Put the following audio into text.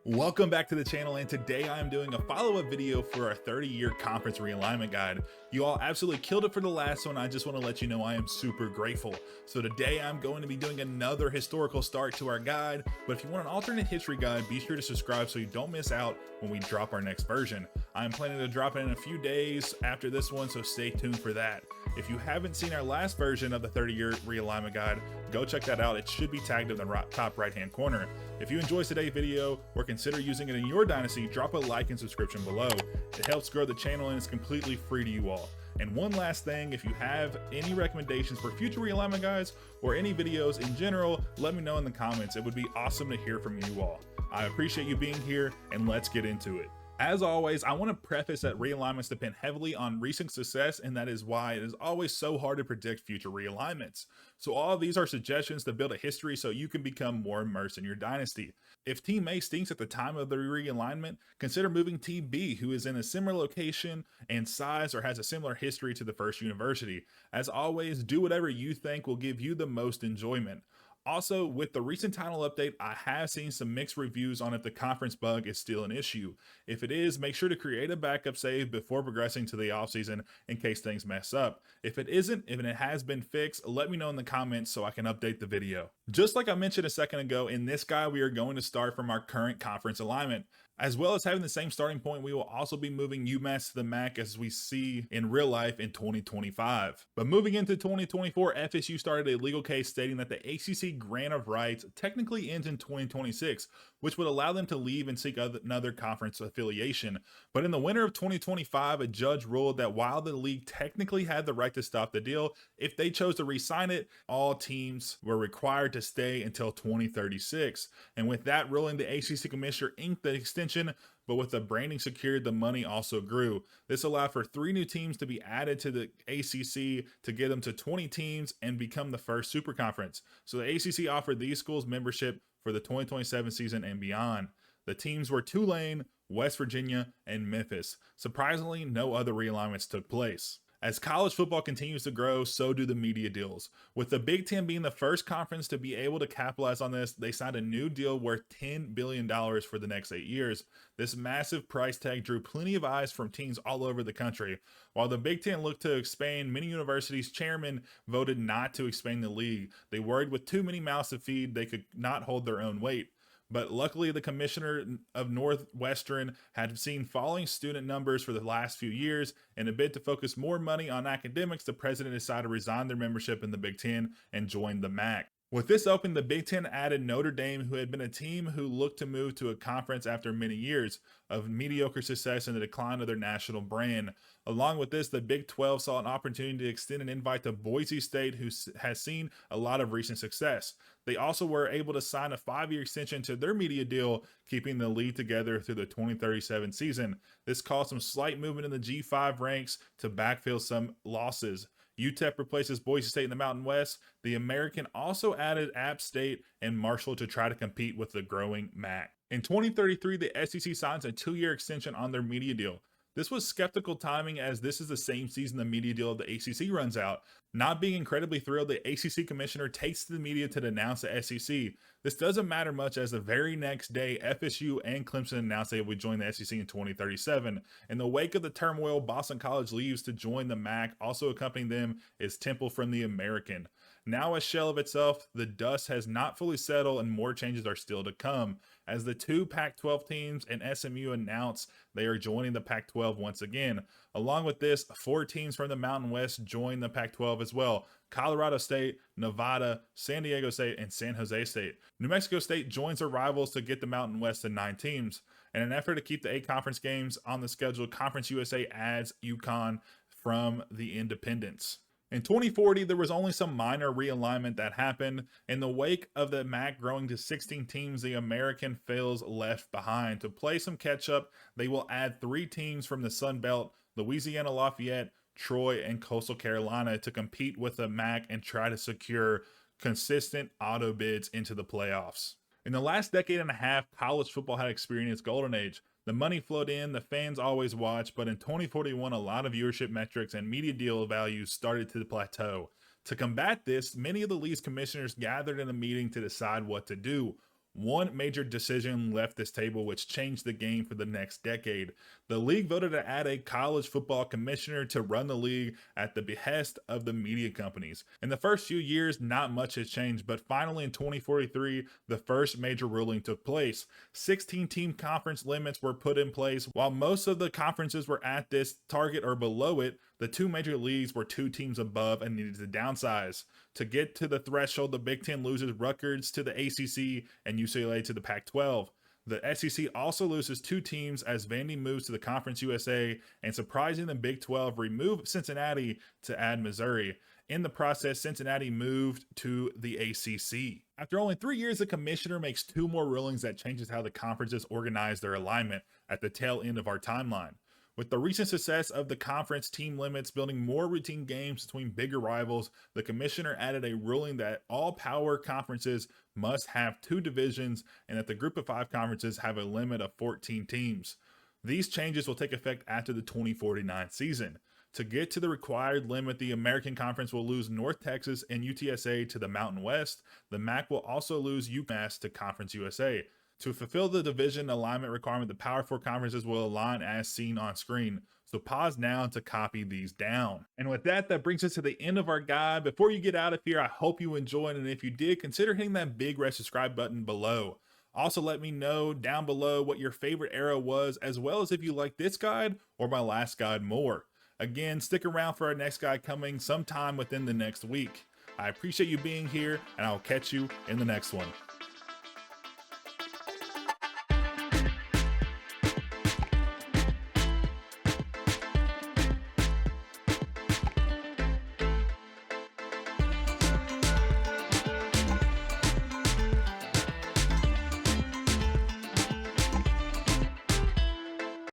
Welcome back to the channel, and today I am doing a follow-up video for our 30-year conference realignment guide. You all absolutely killed it for the last one. I just want to let you know I am super grateful. So today I'm going to be doing another historical start to our guide, but if you want an alternate history guide, be sure to subscribe so you don't miss out when we drop our next version. I'm planning to drop it in a few days after this one, so stay tuned for that. If you haven't seen our last version of the 30-year realignment guide, go check that out. It should be tagged in the top right-hand corner. If you enjoyed today's video or consider using it in your dynasty, drop a like and subscription below. It helps grow the channel and it's completely free to you all. And one last thing, if you have any recommendations for future realignment guides or any videos in general, let me know in the comments. It would be awesome to hear from you all. I appreciate you being here, and let's get into it. As always, I want to preface that realignments depend heavily on recent success, and that is why it is always so hard to predict future realignments. So all of these are suggestions to build a history so you can become more immersed in your dynasty. If Team A stinks at the time of the realignment, consider moving Team B, who is in a similar location and size or has a similar history to the first university. As always, do whatever you think will give you the most enjoyment. Also, with the recent title update, I have seen some mixed reviews on if the conference bug is still an issue. If it is, make sure to create a backup save before progressing to the offseason in case things mess up. If it isn't, if it has been fixed, let me know in the comments so I can update the video. Just like I mentioned a second ago, in this guide we are going to start from our current conference alignment. As well as having the same starting point, we will also be moving UMass to the MAC as we see in real life in 2025. But moving into 2024, FSU started a legal case stating that the ACC grant of rights technically ends in 2026, which would allow them to leave and seek another conference affiliation. But in the winter of 2025, a judge ruled that while the league technically had the right to stop the deal, if they chose to re-sign it, all teams were required to stay until 2036. And with that ruling, the ACC commissioner inked the extension, but with the branding secured, the money also grew. This allowed for 3 new teams to be added to the ACC to get them to 20 teams and become the first super conference. So the ACC offered these schools membership for the 2027 season and beyond. The teams were Tulane, West Virginia, and Memphis. Surprisingly, no other realignments took place. As college football continues to grow, so do the media deals. With the Big Ten being the first conference to be able to capitalize on this, they signed a new deal worth $10 billion for the next 8 years. This massive price tag drew plenty of eyes from teams all over the country. While the Big Ten looked to expand, many universities' chairmen voted not to expand the league. They worried with too many mouths to feed, they could not hold their own weight. But luckily, the commissioner of Northwestern had seen falling student numbers for the last few years. In a bid to focus more money on academics, the president decided to resign their membership in the Big Ten and join the MAC. With this opening, the Big Ten added Notre Dame, who had been a team who looked to move to a conference after many years of mediocre success and the decline of their national brand. Along with this, the Big 12 saw an opportunity to extend an invite to Boise State, who has seen a lot of recent success. They also were able to sign a 5-year extension to their media deal, keeping the league together through the 2037 season. This caused some slight movement in the G5 ranks to backfill some losses. UTEP replaces Boise State in the Mountain West. The American also added App State and Marshall to try to compete with the growing MAC. In 2033, the SEC signs a 2-year extension on their media deal. This was skeptical timing, as this is the same season the media deal of the ACC runs out. Not being incredibly thrilled, the ACC commissioner takes to the media to denounce the SEC. This doesn't matter much, as the very next day, FSU and Clemson announced they would join the SEC in 2037. In the wake of the turmoil, Boston College leaves to join the MAC. Also accompanying them is Temple from the American. Now a shell of itself, the dust has not fully settled and more changes are still to come, as the 2 Pac-12 teams and SMU announce they are joining the Pac-12 once again. Along with this, 4 teams from the Mountain West join the Pac-12 as well: Colorado State, Nevada, San Diego State, and San Jose State. New Mexico State joins their rivals to get the Mountain West to 9 teams. In an effort to keep the 8 conference games on the schedule, Conference USA adds UConn from the Independents. In 2040, there was only some minor realignment that happened. In the wake of the MAC growing to 16 teams, the American feels left behind. To play some catch up, they will add 3 teams from the Sun Belt: Louisiana Lafayette, Troy, and Coastal Carolina, to compete with the MAC and try to secure consistent auto bids into the playoffs. In the last decade and a half, college football had experienced its golden age. The money flowed in, the fans always watched, but in 2041, a lot of viewership metrics and media deal values started to plateau. To combat this, many of the league's commissioners gathered in a meeting to decide what to do. One major decision left this table which changed the game for the next decade. The league voted to add a college football commissioner to run the league at the behest of the media companies. In the first few years, not much has changed, but finally in 2043, the first major ruling took place. 16-team conference limits were put in place. While most of the conferences were at this target or below it, the two major leagues were 2 teams above and needed to downsize. To get to the threshold, the Big Ten loses Rutgers to the ACC and UCLA to the Pac-12. The SEC also loses 2 teams as Vandy moves to the Conference USA, and surprising the Big 12 removed Cincinnati to add Missouri. In the process, Cincinnati moved to the ACC. After only 3 years, the commissioner makes 2 more rulings that changes how the conferences organize their alignment at the tail end of our timeline. With the recent success of the conference team limits building more routine games between bigger rivals, the commissioner added a ruling that all power conferences must have 2 divisions and that the group of 5 conferences have a limit of 14 teams. These changes will take effect after the 2049 season. To get to the required limit, the American Conference will lose North Texas and UTSA to the Mountain West. The MAC will also lose UMass to Conference USA. To fulfill the division alignment requirement, the Power 4 conferences will align as seen on screen. So pause now to copy these down. And with that, that brings us to the end of our guide. Before you get out of here, I hope you enjoyed, and if you did, consider hitting that big red subscribe button below. Also, let me know down below what your favorite era was, as well as if you like this guide or my last guide more. Again, stick around for our next guide coming sometime within the next week. I appreciate you being here, and I'll catch you in the next one.